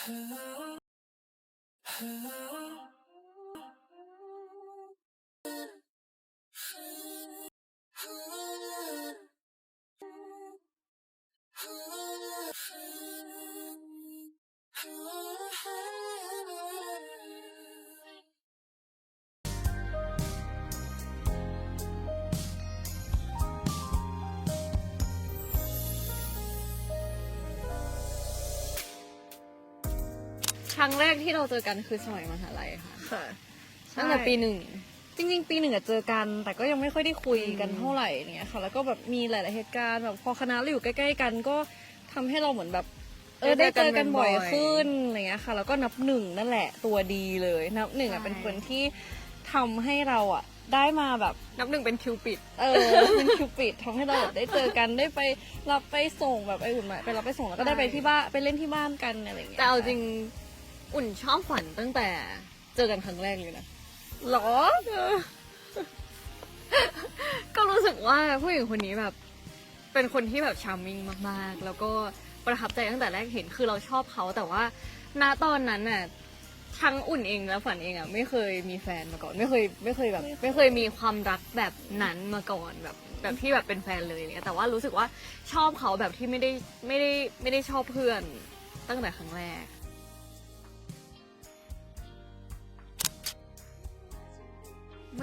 ครั้งแรกที่เราเจอกันคือสมัยมหาลัยค่ะ ค่ะ ตั้งแต่ปี 1 จริงๆปี 1อะเจอกันแต่ก็ยังไม่ค่อยได้คุยกันเท่าไหร่เนี่ยค่ะแล้วก็แบบมีหลายๆเหตุการณ์แบบพอคณะเราอยู่ใกล้ๆกันก็ทำให้เราเหมือนแบบได้เจอกันบ่อยขึ้นอะไรเงี้ยค่ะแล้วก็นับหนึ่งนั่นแหละตัวดีเลยนับหนึ่งอะเป็นคนที่ทำให้เราอะได้มาแบบ นับ 1เป็นคิวปิด เป็นคิวปิดทำให้เราแบบได้เจอกันได้ไปรับไปส่งแบบไอ้อุ่นมาไปรับไปส่งแล้วก็ได้ไปที่บ้านไปเล่นที่บ้านกันอะไรอย่างเงี้ย แต่เอาจริงอุ่นชอบฝันตั้งแต่เจอกันครั้งแรกเลยนะ หรอ ก็รู้สึกว่าผู้หญิงคนนี้แบบเป็นคนที่แบบชาร์มมิ่งมากๆ แล้วก็ประทับใจตั้งแต่แรกเห็นคือเราชอบเขาแต่ว่าณตอนนั้นน่ะทั้งอุ่นเองและฝันเองอ่ะไม่เคยมีแฟนมาก่อนไม่เคยแบบไม่เคยมีความรักแบบนั้นมาก่อนแบบที่แบบเป็นแฟนเลยเนี่ยแต่ว่ารู้สึกว่าชอบเขาแบบที่ไม่ได้ชอบเพื่อนตั้งแต่ครั้งแรก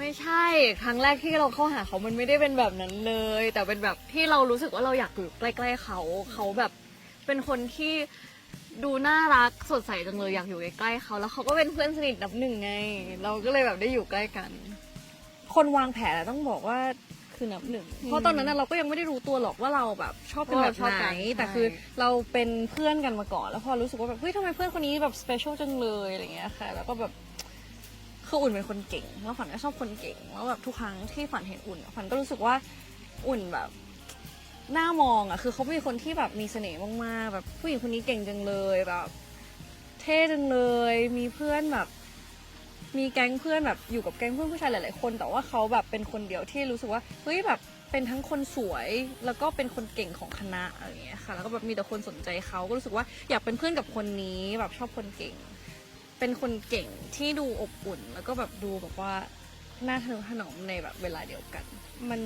ไม่ใช่ครั้งแรกที่เราเข้าหาเขามันไม่ได้เป็นแบบนั้นเลย แต่เป็นแบบที่เรารู้สึกว่าเราอยากอยู่ใกล้ๆเขาแบบเป็นคนที่ดูน่ารักสดใสจังเลยอยากอยู่ใกล้ๆเขาแล้วเขาก็เป็นเพื่อนสนิทนับหนึ่งไง เราก็เลยแบบได้อยู่ใกล้กัน คนวางแผนต้องบอกว่าคือนับหนึ่งเพราะตอนนั้นเราก็ยังไม่ได้รู้ตัวหรอกว่าเราแบบชอบเป็นแบบ ชอบ ไห กัน น แต่คือเราเป็นเพื่อนกันมาก่อนแล้วพอรู้สึกว่าแบบเฮ้ยทำไมเพื่อนคนนี้แบบสเปเชียลจังเลยอะไรเงี้ยค่ะแล้วก็แบบคืออุ่นเป็นคนเก่งแล้วฝันก็ชอบคนเก่งแล้วแบบทุกครั้งที่ฝันเห็นอุ่นฝันก็รู้สึกว่าอุ่นแบบน่ามองอ่ะคือเขาเป็นคนที่แบบมีเสน่ห์มากๆแบบผู้หญิงคนนี้เก่งจังเลยแบบเท่จังเลยมีเพื่อนแบบ มีแก๊งเพื่อนแบบอยู่กับแก๊งเพื่อนผู้ชายหลายๆคนแต่ว่าเขาแบบเป็นคนเดียวที่รู้สึกว่าเฮ้ยแบบเป็นทั้งคนสวยแล้วก็เป็นคนเก่งของคณะอะไรอย่างเงี้ยค่ะแล้วก็แบบมีแต่คนสนใจเขาก็รู้สึกว่าอยากเป็นเพื่อนกับคนนี้แบบชอบคนเก่ง เป็นคนเก่งที่ดูอบอุ่น แล้วก็แบบดูแบบว่าน่าทะนุถนอมในแบบเวลาเดียวกัน มัน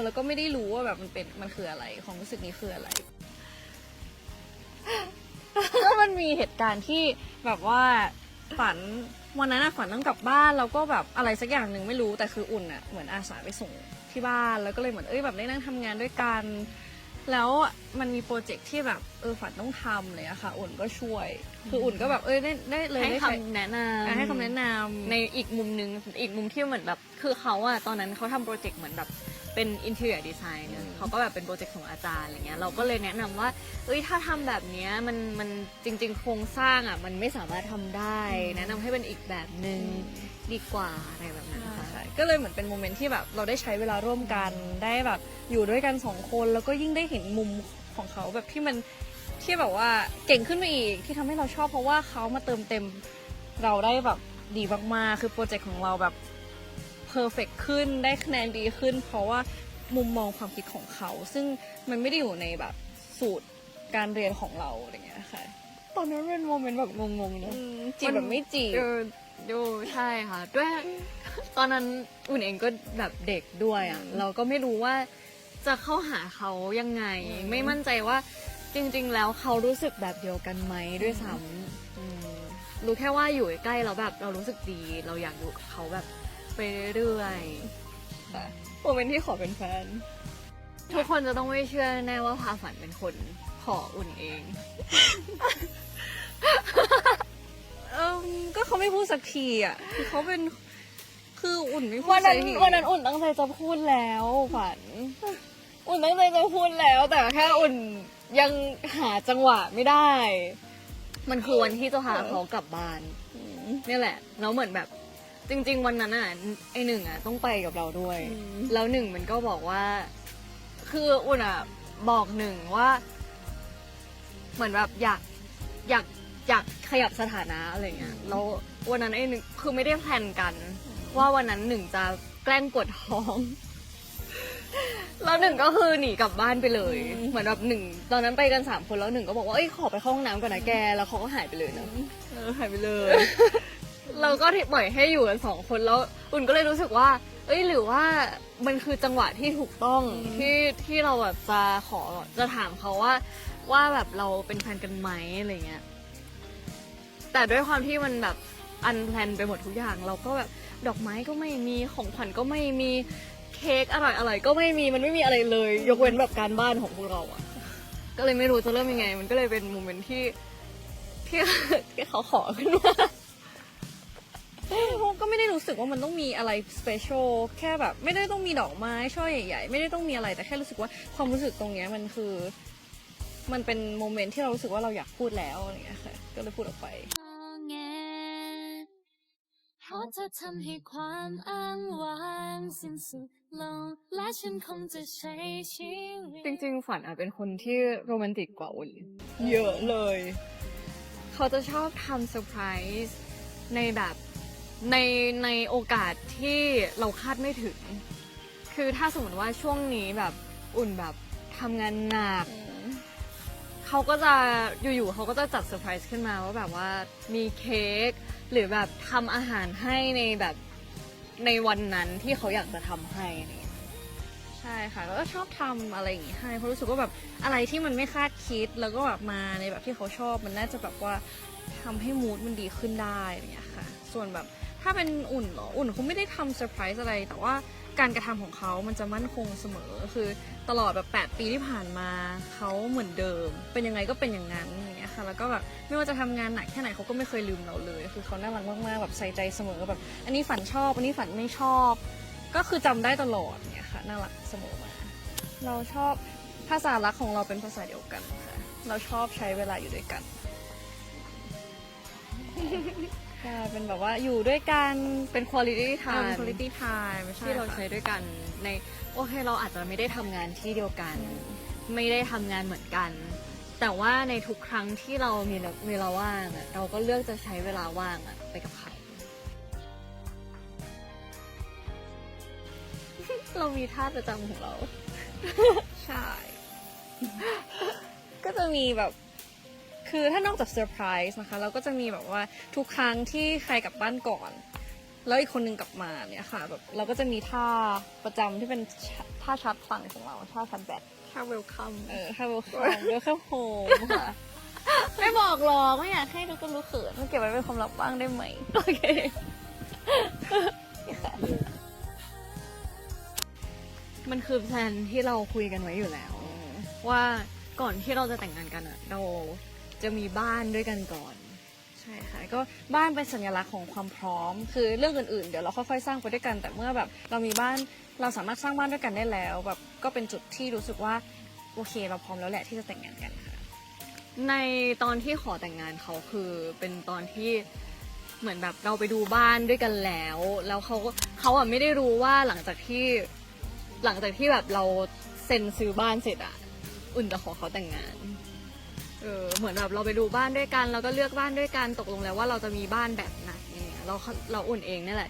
แล้วก็ไม่ได้รู้ว่าแบบมันคืออะไรความรู้สึกนี้คืออะไร ก็มันมีเหตุการณ์ที่แบบว่าฝันวันนั้นฝันต้องกลับบ้านแล้วก็แบบอะไรสักอย่างหนึ่งไม่รู้แต่คืออุ่นเหมือนอาสาไปส่งที่บ้านแล้วก็เลยเหมือนแบบได้นั่งทำงานด้วยกันแล้วมันมีโปรเจกต์ที่แบบฝันต้องทำเลยอะค่ะอุ่นก็ช่วยคืออุ่นก็แบบได้เลย ให้ ได้ คำแนะนำ ให้คำแนะนำ ในอีกมุมนึงอีกมุมที่เหมือนแบบคือเขาอะตอนนั้นเขาทำโปรเจกต์เหมือนแบบเป็น interior design เนอะเขาก็แบบเป็นโปรเจกต์ของอาจารย์อะไรเงี้ยเราก็เลยแนะนำว่าถ้าทำแบบเนี้ยมันจริงๆโครงสร้างอะมันไม่สามารถทำได้ แนะนำให้เป็นอีกแบบหนึ่งดีกว่าอะไรแบบนั้นค่ะ ใช่ก็เลยเหมือนเป็นโมเมนต์ที่แบบเราได้ใช้เวลาร่วมกันได้แบบอยู่ด้วยกันสองคนแล้วก็ยิ่งได้เห็นมุมของเขาแบบที่มันที่แบบว่าเก่งขึ้นมาอีกที่ทำให้เราชอบเพราะว่าเขามาเติมเต็มเราได้แบบดีมากๆคือโปรเจกต์ของเราแบบเพอร์เฟกขึ้นได้คะแนนดีขึ้น เพราะว่ามุมมองความคิดของเขาซึ่งมันไม่ได้อยู่ในแบบสูตรการเรียนของเราอะไรอย่างเงี้ยค่ะ ตอนนั้นเป็นโมเมนต์แบบงงๆเนอะ จีบแบบไม่จีบ ดูใช่ค่ะด้วยตอนนั้นอุ่นเองก็แบบเด็กด้วยอ่ะเราก็ไม่รู้ว่าจะเข้าหาเขายังไง ไม่มั่นใจว่าจริงๆแล้วเขารู้สึกแบบเดียวกันไหมด้วยซ้ำรู้แค่ว่าอยู่ใกล้เราแบบเรารู้สึกดีเราอยากอยู่กับเขาแบบไปเรื่อยๆ โมเมนต์ที่ขอเป็นแฟน ทุกคนจะต้องไม่เชื่อแน่ว่าพาฝันเป็นคนขออุ่นเอง ก็เขาไม่พูดสักทีอ่ะคือเขาเป็นคืออุ่นไม่พูด วัน สั นั้ ก น ที วันนั้นอุ่นตั้งใจจะพูดแล้วฝัน อุ่นตั้งใจจะพูดแล้ว แต่แค่อุ่นยังหาจังหวะไม่ได้ มันคือวันที่จะพาเขากลับบ้านนี่แหละแล้วเหมือนแบบจริง ๆ วันนั้นอ่ะไอหนึ่งอ่ะต้องไปกับเราด้วย แล้วหนึ่งมันก็บอกว่า คืออุ่นอ่ะบอกหนึ่งว่า เหมือนแบบอยากขยับสถานะอะไรเงี้ยแล้ววันนั้นไอ้หนึ่งคือไม่ได้แพลนกัน ว่าวันนั้นหนึ่งจะแกล้งปวดท้อง แล้วหนึ่งก็คือหนีกลับบ้านไปเลย เหมือนแบบหนึ่งตอนนั้นไปกัน3 คนแล้วหนึ่งก็บอกว่าเอ้ยขอไปเข้าห้องน้ำก่อนนะแกแล้วเขาก็หายไปเลยนะ หายไปเลย เราก็ปล่อยให้อยู่กัน2 คนแล้วอุ่นก็เลยรู้สึกว่า เอ้ยหรือว่ามันคือจังหวะที่ถูกต้องที่เราแบบจะถามเขาว่าแบบเราเป็นแฟนกันไหมอะไรเงี้ยแต่ด้วยความที่มันแบบอันแพลนไปหมดทุกอย่างเราก็แบบดอกไม้ก็ไม่มีของขวัญก็ไม่มีเค้กอร่อยๆก็ไม่มีมันไม่มีอะไรเลย ยกเว้นแบบการบ้านของพวกเราอะก็เลยไม่รู้จะเริ่มยังไง มันก็เลยเป็นโมเมนต์ที่เขาขอขึ้นมา ก็ไม่ได้รู้สึกว่ามันต้องมีอะไรสเปเชียลแค่แบบไม่ได้ต้องมีดอกไม้ช่อใหญ่ๆไม่ได้ต้องมีอะไรแต่แค่รู้สึกว่าความรู้สึกตรงเนี้ยมันคือมันเป็นโมเมนต์ที่เรารู้สึกว่าเราอยากพูดแล้วอะไรเงี้ยค่ะก็เลยพูดออกไป เพราะจะทำให้ความอ้างว้างสิ้นสุดลงและฉันคงจะใช้ชีวิต จริงๆฝันอาจเป็นคนที่โรแมนติกกว่าอุ่น เยอะเลย เขาจะชอบทำเซอร์ไพรส์ในแบบในโอกาสที่เราคาดไม่ถึง คือถ้าสมมติว่าช่วงนี้แบบอุ่นแบบทำงานหนัก เขาก็จะอยู่ๆเขาก็จะจัดเซอร์ไพรส์ขึ้นมาว่าแบบว่ามีเค้กหรือแบบทำอาหารให้ในแบบในวันนั้นที่เขาอยากจะทำให้อะไรอย่างเงี้ย ใช่ค่ะแล้วก็ชอบทำอะไรอย่างงี้ให้เพราะรู้สึกว่าแบบอะไรที่มันไม่คาดคิดแล้วก็แบบมาในแบบที่เขาชอบมันน่าจะแบบว่าทำให้มูดมันดีขึ้นได้อะไรอย่างเงี้ยค่ะส่วนแบบถ้าเป็นอุ่นเหรออุ่นเขาไม่ได้ทำเซอร์ไพรส์อะไรแต่ว่าการกระทำของเขามันจะมั่นคงเสมอคือตลอดแบบ8 ปีที่ผ่านมาเขาเหมือนเดิม เป็นยังไงก็เป็นอย่างนั้นอย่างเงี้ยค่ะแล้วก็แบบไม่ว่าจะทำงานหนักแค่ไหนเขาก็ไม่เคยลืมเราเลยคือเขาน่ารักมากๆแบบใส่ใจเสมอแบบอันนี้ฝันชอบอันนี้ฝันไม่ชอบ ก็คือจำได้ตลอดเนี่ยค่ะน่ารักเสมอมา เราชอบภาษารักของเราเป็นภาษาเดียวกันค่ะเราชอบใช้เวลาอยู่ด้วยกันใช่เป็นแบบว่าอยู่ด้วยกัน เป็น quality ทำ time quality time ใช่ ที่เรา ค่ะ ใช้ด้วยกันในโอเคเราอาจจะไม่ได้ทำงานที่เดียวกัน ไม่ได้ทำงานเหมือนกัน แต่ว่าในทุกครั้งที่เรามีเวลาว่างอะเราก็เลือกจะใช้เวลาว่างอะไปกับเขา เรามีท่าประจำของเรา ใช่ ก็จะมีแบบ คือถ้านอกจากเซอร์ไพรส์นะคะ เราก็จะมีแบบว่าทุกครั้งที่ใครกลับบ้านก่อน แล้วอีกคนนึงกลับมาเนี่ยค่ะแบบเราก็จะมีท่าประจำที่เป็นท่าชาร์จพลังของเราท่าชาร์จแบต ท่า welcome ท่าเวลคัมเวลคัมโฮมค่ะ ไม่บอกหรอกไม่อยากให้ทุกคนรู้เขินมันเก็บไว้เป็นความลับบ้างได้ไหม โอเค มันคือแพลนที่เราคุยกันไว้อยู่แล้ว ว่าก่อนที่เราจะแต่งงานกันอะเราจะมีบ้านด้วยกันก่อน ใช่ค่ะก็บ้านเป็นสัญลักษณ์ของความพร้อม คือเรื่องอื่นๆเดี๋ยวเราค่อยๆสร้างไปด้วยกัน แต่เมื่อแบบเรามีบ้านเราสามารถสร้างบ้านด้วยกันได้แล้วแบบก็เป็นจุดที่รู้สึกว่าโอเคเราพร้อมแล้วแหละที่จะแต่งงานกันค่ะ ในตอนที่ขอแต่งงานเขาคือเป็นตอนที่เหมือนแบบเราไปดูบ้านด้วยกันแล้วเขาอะไม่ได้รู้ว่าหลังจากที่แบบเราเซ็นซื้อบ้านเสร็จอะอุ่นจะขอเขาแต่งงานเหมือนแบบเราไปดูบ้านด้วยกันเราก็เลือกบ้านด้วยกันตกลงแล้วว่าเราจะมีบ้านแบบไหนเนี่ยเราอุ่นเองเนี่ยแหละ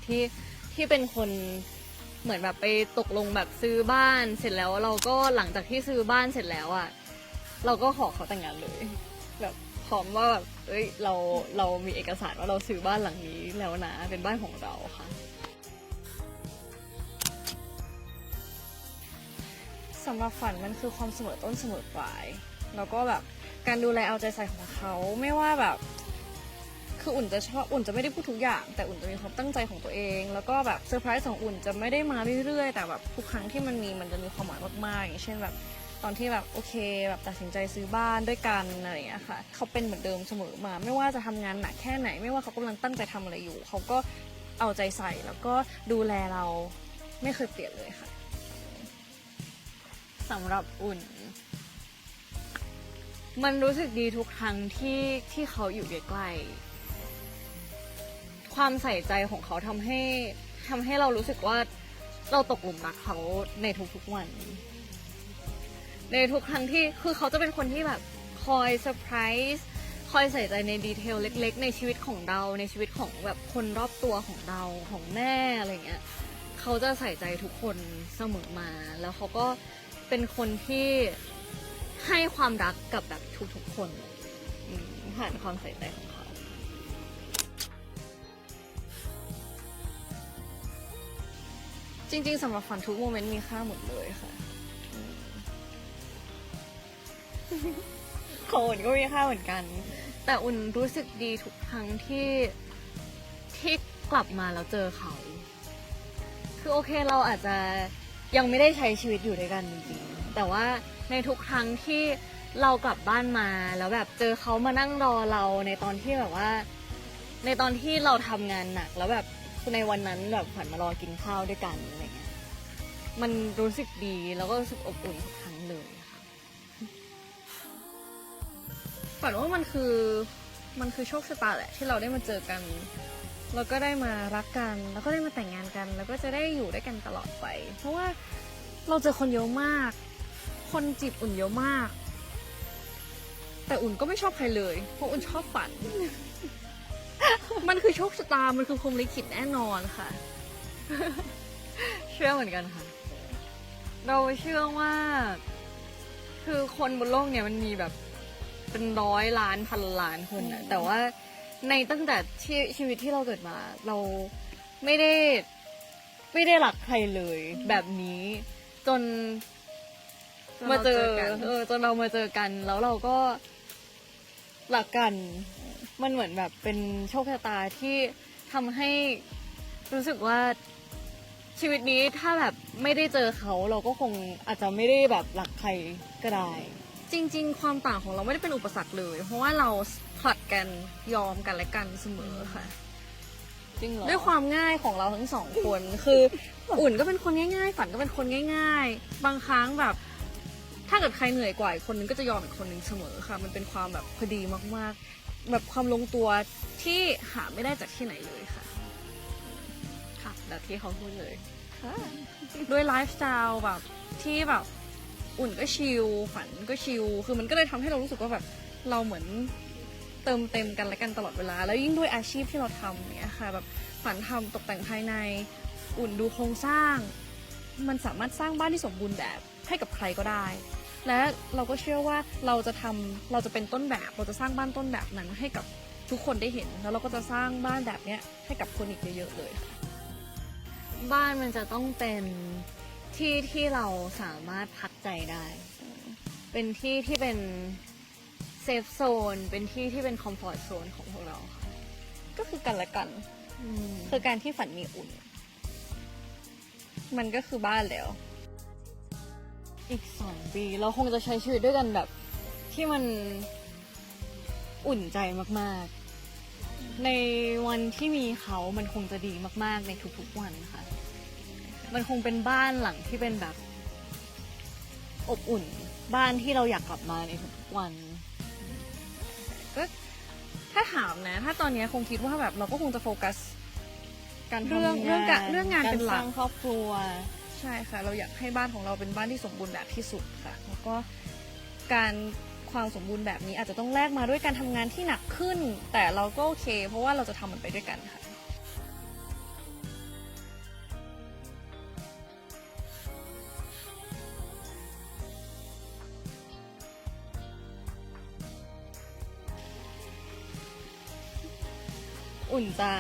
ที่เป็นคนเหมือนแบบไปตกลงแบบซื้อบ้านเสร็จแล้วเราก็หลังจากที่ซื้อบ้านเสร็จแล้วอะเราก็ขอเขาแต่งงานเลย แบบพร้อมว่าแบบเอ้ยเรามีเอกสารว่าเราซื้อบ้านหลังนี้แล้วนะเป็นบ้านของเราค่ะ สำหรับฝันมันคือความเสมอต้นเสมอปลายแล้วก็แบบการดูแลเอาใจใส่ของเขาไม่ว่าแบบคืออุ่นจะไม่ได้พูดทุกอย่างแต่อุ่นจะมีความตั้งใจของตัวเอง แล้วก็แบบเซอร์ไพรส์ของอุ่นจะไม่ได้มาเรื่อยๆแต่แบบทุกครั้งที่มันจะมีความหมายมากๆอย่างเช่นแบบตอนที่แบบโอเคแบบตัดสินใจซื้อบ้านด้วยกันอะไรอย่างเงี้ยค่ะเขาเป็นเหมือนเดิมเสมอมา ไม่ว่าจะทำงานหนักแค่ไหน ไม่ว่าเขากำลังตั้งใจทำอะไรอยู่เขาก็เอาใจใส่แล้วก็ดูแลเราไม่เคยเปลี่ยนเลยค่ะ สำหรับอุ่น มันรู้สึกดีทุกครั้งที่เขาอยู่ใกล้ๆความใส่ใจของเขาทำให้เรารู้สึกว่าเราตกหลุมรักเขาในทุกๆวัน ในทุกครั้งที่คือเขาจะเป็นคนที่แบบคอยเซอร์ไพรส์คอยใส่ใจในดีเทลเล็กๆในชีวิตของเราในชีวิตของแบบคนรอบตัวของเราของแม่อะไรเงี้ย เขาจะใส่ใจทุกคนเสมอมา แล้วเขาก็เป็นคนที่ให้ความรักกับแบบทุกๆคนผ่านความใส่ใจของเขา จริงๆสำหรับฝันทุกโมเมนต์มีค่าหมดเลยค่ะ ของอุ่นก็มีค่าเหมือนกัน แต่อุ่นรู้สึกดีทุกครั้งที่กลับมาแล้วเจอเขา คือโอเคเราอาจจะยังไม่ได้ใช้ชีวิตอยู่ด้วยกันจริงๆ แต่ว่าในทุกครั้งที่เรากลับบ้านมาแล้วแบบเจอเขามานั่งรอเราในตอนที่แบบว่า ในตอนที่เราทำงานหนักแล้วแบบในวันนั้นแบบฝันมารอกินข้าวด้วยกันอะไรเงี้ย มันรู้สึกดีแล้วก็รู้สึกอบอุ่นทุกครั้งเลยค่ะ ฝันว่ามันคือโชคชะตาแหละที่เราได้มาเจอกัน แล้วก็ได้มารักกัน แล้วก็ได้มาแต่งงานกัน แล้วก็จะได้อยู่ด้วยกันตลอดไป เพราะว่าเราเจอคนเยอะมาก คนจีบอุ่นเยอะมาก แต่อุ่นก็ไม่ชอบใครเลย เพราะอุ่นชอบฝัน มันคือโชคชะตา มันคือพรหมลิขิตแน่นอนค่ะ เชื่อเหมือนกันค่ะ เราเชื่อว่า คือคนบนโลกเนี่ยมันมีแบบเป็นร้อยล้านพันล้านคนอะแต่ว่าในตั้งแต่ที่ชีวิตที่เราเกิดมา เราไม่ได้รักใครเลย แบบนี้จนมาเจอ จนเรามาเจอกัน แล้วเราก็รักกัน มันเหมือนแบบเป็นโชคชะตาที่ทำให้รู้สึกว่า ชีวิตนี้ถ้าแบบไม่ได้เจอเขาเราก็คงอาจจะไม่ได้แบบรักใครก็ได้ จริงๆ ความต่างของเราไม่ได้เป็นอุปสรรคเลย เพราะว่าเราผลัดกันยอมกันและกันเสมอค่ะ จริงเหรอ ด้วยความง่ายของเราทั้งสองคน คืออุ่นก็เป็นคนง่ายๆ ฝันก็เป็นคนง่ายๆ บางครั้งแบบ ถ้าเกิดใครเหนื่อยกว่าอีกคนนึงก็จะยอมอีกคนนึงเสมอค่ะ มันเป็นความแบบพอดีมากๆ แบบความลงตัวที่หาไม่ได้จากที่ไหนเลยค่ะ ค่ะแบบที่เขาพูดเลย ด้วยไลฟ์สไตล์แบบที่แบบอุ่นก็ชิลฝันก็ชิลคือมันก็เลยทำให้เรารู้สึกว่าแบบเราเหมือนเติมเต็มกันและกันตลอดเวลา แล้วยิ่งด้วยอาชีพที่เราทำเนี่ยค่ะแบบฝันทำตกแต่งภายในอุ่นดูโครงสร้าง มันสามารถสร้างบ้านที่สมบูรณ์แบบให้กับใครก็ได้ และเราก็เชื่อว่าเราจะเป็นต้นแบบเราจะสร้างบ้านต้นแบบนั้นให้กับทุกคนได้เห็น แล้วเราก็จะสร้างบ้านแบบเนี้ยให้กับคนอีกเยอะๆเลยค่ะ บ้านมันจะต้องเป็นที่ที่เราสามารถพักใจได้ เป็นที่ที่เป็นเซฟโซน เป็นที่ที่เป็นคอมฟอร์ตโซนของพวกเราค่ะ ก็คือกันและกัน ม คือการที่ฝันมีอุ่น มันก็คือบ้านแล้ว อีก2 ปีเราคงจะใช้ชีวิตด้วยกันแบบที่มันอุ่นใจมากๆ ในวันที่มีเขามันคงจะดีมากๆในทุกๆวันค่ะ มันคงเป็นบ้านหลังที่เป็นแบบอบอุ่น บ้านที่เราอยากกลับมาในทุกๆวัน ก็ถ้าถามนะ ถ้าตอนเนี้ยคงคิดว่าแบบเราก็คงจะโฟกัส การ เรื่อง ทำ เรื่องงานเป็นหลัก สร้างครอบครัว ใช่ค่ะ เราอยากให้บ้านของเราเป็นบ้านที่สมบูรณ์แบบที่สุดค่ะ แล้วก็การความสมบูรณ์แบบนี้อาจจะต้องแลกมาด้วยการทำงานที่หนักขึ้น แต่เราก็โอเค เพราะว่าเราจะทำมันไปด้วยกันค่ะ อุ่นจะ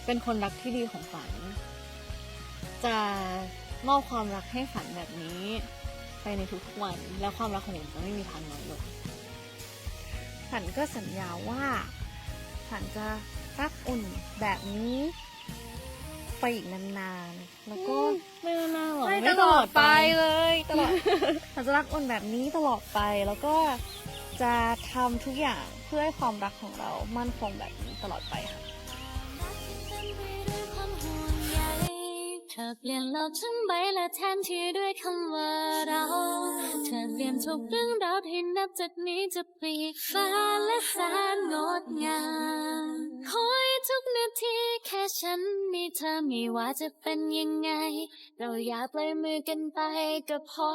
เป็นคนรักที่ดีของฝัน จะมอบความรักให้ฝันแบบนี้ไปในทุกๆวัน และความรักของอุ่นจะไม่มีทางน้อยลง ฝันก็สัญญาว่าฝันจะรักอุ่นแบบนี้ไปอีกนานๆ แล้วก็ ไม่น่าหรอก ไม่ตลอดไปเลยตลอด ฝันจะรักอุ่นแบบนี้ตลอดไป แล้วก็จะทำทุกอย่างเพื่อให้ความรักของเรามั่นคงแบบนี้ตลอดไปค่ะ เธอเปลี่ยนโลกทั้งใบและแทนที่ด้วยคำว่าเราเธอเปลี่ยนทุกเรื่องราวที่นับจากนี้จะเปลี่ยนฟ้าและแสนงดงามคอยทุกนาทีแค่ฉันมีเธอไม่ว่าจะเป็นยังไง เราอย่าปล่อยมือกันไปก็พอ